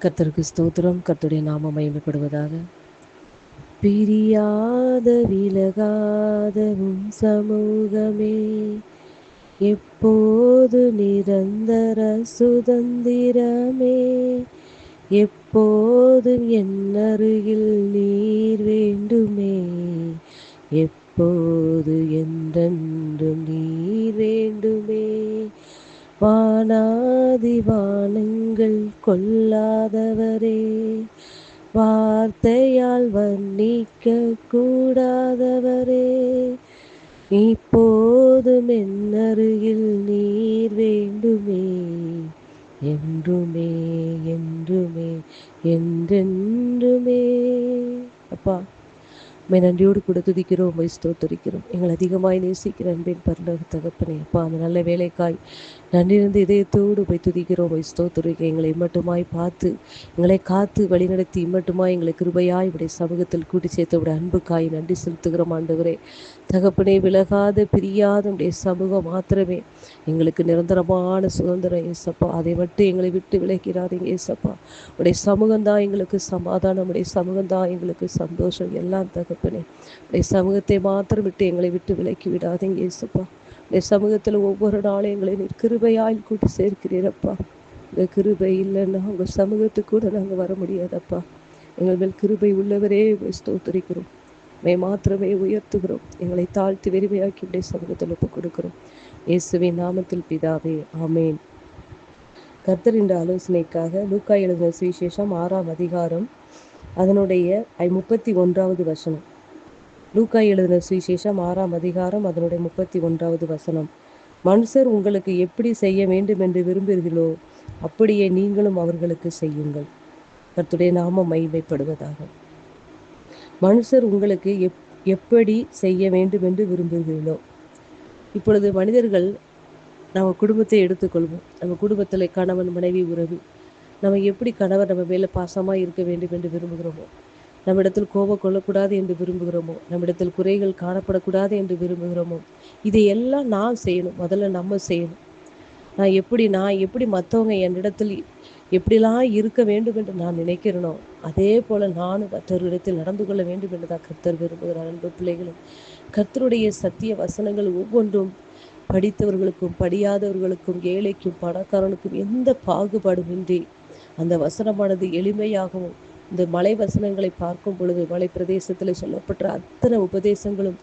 கர்த்தருக்கு ஸ்தோத்திரம். கர்த்தருடைய நாமம் மகிமைப்படுவதாக. பிரியாத விலகாத உம் சமூகமே, எப்போது நிரந்தர சுதந்திரமே, எப்போதும் என் அருகில் நீர் வேண்டுமே, எப்போது என்றென்றும் நீர் வேண்டுமே. வானாதி வானங்கள் கொள்ளாதவரே, வார்த்தையால் வர்ணிக்க கூடாதவரே, இப்போதும் என் அருகில் நீர் வேண்டுமே, என்றுமே என்றுமே என்றென்றுமே. அப்பா, உம்மை நன்றியோடு கூட துதிக்கிறோம், உம்மை ஸ்தோத்தரிக்கிறோம். எங்கள் அதிகமாய் நேசிக்கிற அன்பின் பரலோக தகப்பனே, அப்பா, அந்த நல்ல வேலைக்காய் நன்றியிருந்து இதயத்தோடு போய் துதிக்கிறோம், போய் ஸ்தோத்திரிக்க எங்களை இம்மட்டுமாய் பார்த்து எங்களை காத்து வழிநடத்தி இம்மட்டுமாய் எங்களை கிருபையாய் உடைய சமூகத்தில் கூட்டி சேர்த்த உடைய அன்புக்காய் நன்றி செலுத்துகிறோம் ஆண்டவரே. தகப்பனே, விலகாத பிரியாத உடைய சமூகம் மாத்திரமே எங்களுக்கு நிரந்தரமான சுதந்திரம் ஏசப்பா. அதை மட்டும் எங்களை விட்டு விலகிறாதீங்க ஏசப்பா. உடைய சமூகம்தான் எங்களுக்கு சமாதானம், உடைய சமூகம்தான் எங்களுக்கு சந்தோஷம் எல்லாம் தகப்பனே. உடைய சமூகத்தை மாத்திரம் விட்டு எங்களை விட்டு விலக்கி விடாதீங்க ஏசப்பா. இந்த சமூகத்தில் ஒவ்வொரு நாளும் எங்களை நீர் கிருபையால் கூட்டி சேர்க்கிறீரப்பா. இந்த கிருபை இல்லைன்னா உங்கள் சமூகத்துக்கு கூட நாங்கள் வர முடியாதப்பா. எங்கள் மேல் கிருபை உள்ளவரே ஸ்தோத்திரிக்கிறோம், மாத்திரமே உயர்த்துகிறோம். எங்களை தாழ்த்தி வெறுமையாக்கி உடைய சமூகத்தில் ஒப்புக் கொடுக்கிறோம். இயேசுவின் நாமத்தில் பிதாவே, ஆமேன். கர்த்தர் என்ற ஆலோசனைக்காக லூக்கா எழுதின சுவிசேஷம் 6ஆம் அதிகாரம் அதனுடைய 31வது வசனம். லூக்கா எழுதின சுவிசேஷம் 6ஆம் அதிகாரம் அதனுடைய 31வது வசனம். மனுஷர் உங்களுக்கு எப்படி செய்ய வேண்டும் என்று விரும்புகிறீர்களோ அப்படியே நீங்களும் அவர்களுக்கு செய்யுங்கள். கர்த்தருடைய நாமம் மகிமைப்படுவதாக. மனுஷர் உங்களுக்கு எப்படி செய்ய வேண்டும் என்று விரும்புகிறீர்களோ. இப்பொழுது மனிதர்கள் நம்ம குடும்பத்தை எடுத்துக்கொள்வோம். நம்ம குடும்பத்தில் கணவன் மனைவி உறவு, நம்ம எப்படி கணவர் நம்ம மேலே பாசமாக இருக்க வேண்டும் என்று விரும்புகிறோமோ, நம்மிடத்தில் கோபம் கொள்ளக்கூடாது என்று விரும்புகிறோமோ, நம்மிடத்தில் குறைகள் காணப்படக்கூடாது என்று விரும்புகிறோமோ, இதையெல்லாம் நான் செய்யணும். முதல்ல நம்ம செய்யணும். நான் எப்படி மற்றவங்க என்னிடத்தில் எப்படிலாம் இருக்க வேண்டும் என்று நான் நினைக்கிறேனோ, அதே போல் நானும் மற்றவர்களிடத்தில் நடந்து கொள்ள வேண்டும் என்று தான் கர்த்தர் விரும்புகிறார். அன்பு பிள்ளைகளும், கர்த்தருடைய சத்திய வசனங்கள் ஒவ்வொன்றும் படித்தவர்களுக்கும் படியாதவர்களுக்கும் ஏழைக்கும் பணக்காரனுக்கும் எந்த பாகுபாடுமின்றி அந்த வசனமானது எளிமையாகவும், இந்த மலை வசனங்களை பார்க்கும் பொழுது மலை பிரதேசத்தில் சொல்லப்பட்ட அத்தனை உபதேசங்களும்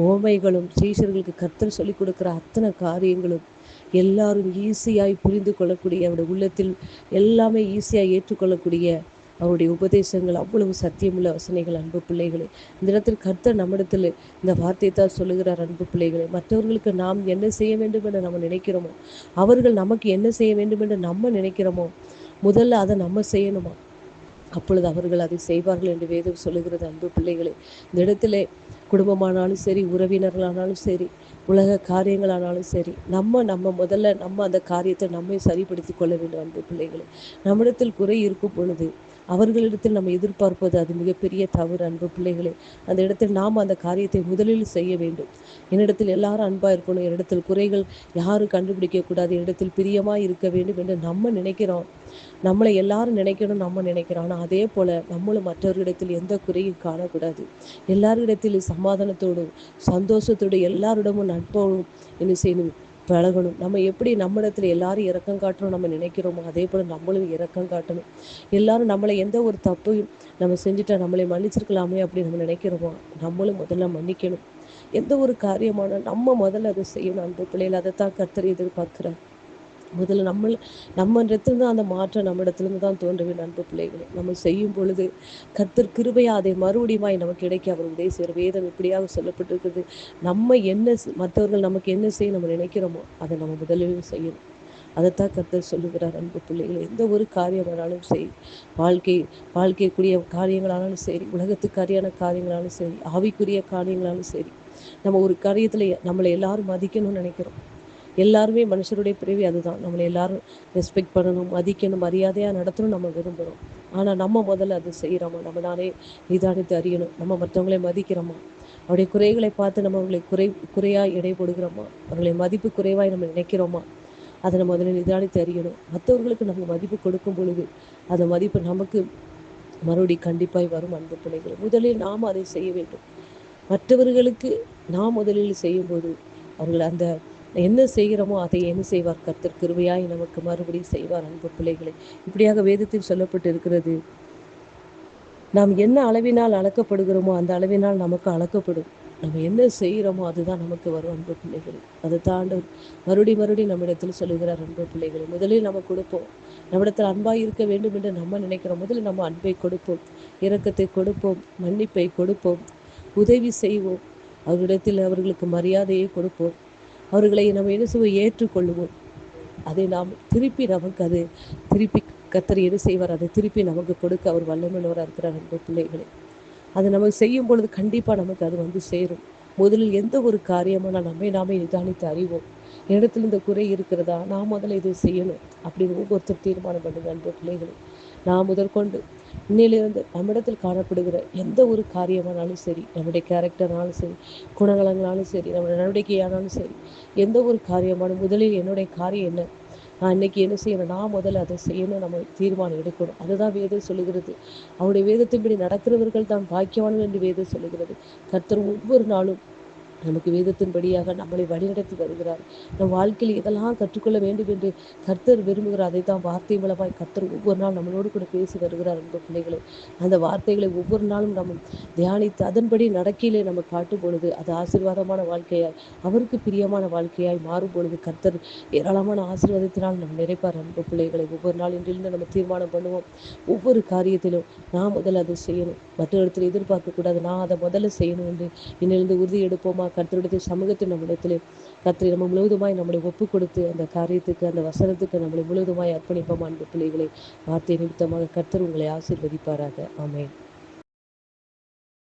ஓமைகளும் சீஷர்களுக்கு கர்த்தர் சொல்லிக் கொடுக்குற அத்தனை காரியங்களும் எல்லாரும் ஈஸியாய் புரிந்து கொள்ளக்கூடிய, அவருடைய உள்ளத்தில் எல்லாமே ஈஸியாக ஏற்றுக்கொள்ளக்கூடிய அவருடைய உபதேசங்கள் அவ்வளவு சத்தியமுள்ள வசனைகள். அன்பு பிள்ளைகளே, இந்த இடத்தில் கர்த்தர் நம்மிடத்தில் இந்த வார்த்தையை தான் சொல்லுகிறார். அன்பு பிள்ளைகளே, மற்றவர்களுக்கு நாம் என்ன செய்ய வேண்டும் என்று நம்ம நினைக்கிறோமோ, அவர்கள் நமக்கு என்ன செய்ய வேண்டும் என்று நம்ம நினைக்கிறோமோ, முதல்ல அதை நம்ம செய்யணுமா, அப்பொழுது அவர்கள் அதை செய்வார்கள் என்று வேதம் சொல்லுகிறது. அன்பு பிள்ளைகளே, இந்த இடத்துல குடும்பமானாலும் சரி, உறவினர்களானாலும் சரி, உலக காரியங்களானாலும் சரி, நம்ம முதல்ல அந்த காரியத்தை நம்மை சரிப்படுத்தி கொள்ள வேண்டும். அன்பு பிள்ளைகளே, நம்மிடத்தில் குறை இருக்கும் பொழுது அவர்களிடத்தில் நம்ம எதிர்பார்ப்பது அது மிகப்பெரிய தவறு. அன்பு பிள்ளைகளே, அந்த இடத்தில் நாம் அந்த காரியத்தை முதலில் செய்ய வேண்டும். என்னிடத்தில் எல்லாரும் அன்பாக இருக்கணும், என்னிடத்தில் குறைகள் யாரும் கண்டுபிடிக்கக்கூடாது, என்னிடத்தில் பிரியமாக இருக்க வேண்டும் என்று நம்ம நினைக்கிறோம். நம்மளை எல்லாரும் நினைக்கணும் நம்ம நினைக்கிறோம். ஆனால் அதே போல் நம்மளும் மற்றவர்களிடத்தில் எந்த குறையும் காணக்கூடாது. எல்லாரிடத்திலும் சமாதானத்தோடும் சந்தோஷத்தோடு எல்லாரிடமும் நட்போடும் என்ன செய்யணும், பழகணும். நம்ம எப்படி நம்மிடத்துல எல்லாரும் இரக்கம் காட்டணும் நம்ம நினைக்கிறோமோ, அதே போல் நம்மளும் இரக்கம் காட்டணும். எல்லாரும் நம்மளை எந்த ஒரு தப்பையும் நம்ம செஞ்சுட்டா நம்மளை மன்னிச்சிருக்கலாமே அப்படி நம்ம நினைக்கிறோமோ, நம்மளும் முதல்ல மன்னிக்கணும். எந்த ஒரு காரியமான நம்ம முதல்ல அதை செய்யணும். அந்த பிள்ளைகள் அதைத்தான் கர்த்தர் எதிர்பார்க்கிறார். முதல்ல நம்ம இடத்துலேருந்து அந்த மாற்றம் நம்ம இடத்துலேருந்து தான் தோன்ற வேண்டும். அன்பு பிள்ளைகளை நம்ம செய்யும் பொழுது கர்த்தர் கிருபையா அதை மறுபடியுமாய் நமக்கு கிடைக்க அவர் உதவி செய்கிற வேதம் இப்படியாக சொல்லப்பட்டிருக்கிறது. நம்ம என்ன மற்றவர்கள் நமக்கு என்ன செய்ய நம்ம நினைக்கிறோமோ அதை நம்ம முதலில் செய்யணும். அதைத்தான் கர்த்தர் சொல்லுகிறார். அன்பு பிள்ளைகளை, எந்த ஒரு காரியமானாலும் சரி, வாழ்க்கைக்குரிய காரியங்களானாலும் சரி, உலகத்துக்காரியான காரியங்களாலும் சரி, ஆவிக்குரிய காரியங்களாலும் சரி, நம்ம ஒரு காரியத்தில் நம்மளை எல்லாரும் மதிக்கணும்னு நினைக்கிறோம். எல்லாருமே மனுஷருடைய பிறவி அதுதான். நம்மளை எல்லாரும் ரெஸ்பெக்ட் பண்ணணும், மதிக்கணும், மரியாதையாக நடத்தணும் நம்ம விரும்புகிறோம். ஆனால் நம்ம முதல்ல அதை செய்கிறோமா, நம்ம நானே நிதானித்து அறியணும். நம்ம மற்றவங்களை மதிக்கிறோமா, அவருடைய குறைகளை பார்த்து நம்ம அவர்களை குறையாக எடை போடுகிறோமா, அவர்களை மதிப்பு குறைவாய் நம்ம நினைக்கிறோமா, அதை நம்ம முதல்ல நிதானித்து அறியணும். மற்றவர்களுக்கு நம்ம மதிப்பு கொடுக்கும் பொழுது அந்த மதிப்பு நமக்கு மறுபடி கண்டிப்பாய் வரும். அன்பு பிள்ளைகள், முதலில் நாம் அதை செய்ய வேண்டும். மற்றவர்களுக்கு நாம் முதலில் செய்யும்போது அவர்கள் அந்த என்ன செய்கிறோமோ அதை என்ன செய்வார்? கர்த்தர் கிருபையாய் நமக்கு மறுபடியும் செய்வார். அன்பு பிள்ளைகளை, இப்படியாக வேதத்தில் சொல்லப்பட்டு இருக்கிறது. நாம் என்ன அளவினால் அளக்கப்படுகிறோமோ அந்த அளவினால் நமக்கு அளக்கப்படும். நம்ம என்ன செய்கிறோமோ அதுதான் நமக்கு வரும். அன்பு பிள்ளைகள், அதை தாண்ட மறுபடியும் நம்மிடத்தில் சொல்லுகிறார். அன்பு பிள்ளைகளை, முதலில் நம்ம கொடுப்போம். நம்மிடத்தில் அன்பாய் இருக்க வேண்டும் என்று நம்ம நினைக்கிறோம். முதலில் நம்ம அன்பை கொடுப்போம், இரக்கத்தை கொடுப்போம், மன்னிப்பை கொடுப்போம், உதவி செய்வோம், அவர்களுக்கு மரியாதையை கொடுப்போம், அவர்களை நம்ம என்ன செய்வோம்? ஏற்றுக்கொள்வோம். அதை நாம் திருப்பி நமக்கு அது திருப்பி கர்த்தர் என்ன செய்வார்? அதை திருப்பி நமக்கு கொடுக்க அவர் வல்லமையுள்ளவராக இருக்கிறார். அன்பு பிள்ளைகளை, அதை நம்ம செய்யும் பொழுது கண்டிப்பாக நமக்கு அது வந்து சேரும். முதலில் எந்த ஒரு காரியமான நம்மை நாமே நிதானித்து அறிவோம். இடத்துல இந்த குறை இருக்கிறதா, நான் முதல்ல இதை செய்யணும் அப்படின்னு ஒவ்வொருத்தர் தீர்மானம் பண்ணுங்க. அன்பு பிள்ளைகளை, நான் முதற்கொண்டு இன்னிலிருந்து நம்மிடத்தில் காணப்படுகிற எந்த ஒரு காரியமானாலும் சரி, நம்முடைய கேரக்டர்னாலும் சரி, குணநலங்களாலும் சரி, நம்முடைய நடவடிக்கையானாலும் சரி, எந்த ஒரு காரியமானும் முதலில் என்னுடைய காரியம் என்ன, நான் இன்னைக்கு என்ன செய்யணும்? நான் முதல்ல அதை செய்யணும். நம்ம தீர்மானம் எடுக்கணும். அதுதான் வேதம் சொல்லுகிறது. அவருடைய வேதத்தின்படி நடக்கிறவர்கள் தான் பாக்கியவான்கள் என்று வேதம் சொல்லுகிறது. கர்த்தர் ஒவ்வொரு நாளும் நமக்கு வேதத்தின்படியாக நம்மளை வழிநடத்தி வருகிறார். நம் வாழ்க்கையில் இதெல்லாம் கற்றுக்கொள்ள வேண்டும் என்று கர்த்தர் விரும்புகிறார். அதை தான் வார்த்தை மூலமாய் கர்த்தர் ஒவ்வொரு நாள் நம்மளோடு கூட பேசி வருகிறார். அன்பு பிள்ளைகளை, அந்த வார்த்தைகளை ஒவ்வொரு நாளும் நம்ம தியானித்து அதன்படி நடக்கையிலே நம்ம காட்டும் பொழுது அது ஆசீர்வாதமான வாழ்க்கையாய், அவருக்கு பிரியமான வாழ்க்கையாய் மாறும் பொழுது கர்த்தர் ஏராளமான ஆசீர்வாதத்தினால் நம்ம நிறைப்பார். அன்பு பிள்ளைகளை, ஒவ்வொரு நாள் இன்றிலிருந்து நம்ம தீர்மானம் பண்ணுவோம். ஒவ்வொரு காரியத்திலும் நான் முதல்ல அதை செய்யணும், மற்ற இடத்துல எதிர்பார்க்கக்கூடாது, நான் அதை முதல்ல செய்யணும் என்று இன்னிலிருந்து உறுதி எடுப்போமா? கர்த்தருடைய சமூகத்தில் நம்மிடத்திலே கர்த்தரை நம்ம முழுவதுமாய் நம்மளை ஒப்பு கொடுத்து அந்த காரியத்துக்கு, அந்த வசனத்துக்கு நம்மளை முழுவதுமாய் அர்ப்பணிப்போம். அன்பு பிள்ளைகளை, வார்த்தை நிமித்தமாக கர்த்தர் உங்களை ஆசீர்வதிப்பாராக. ஆமென்.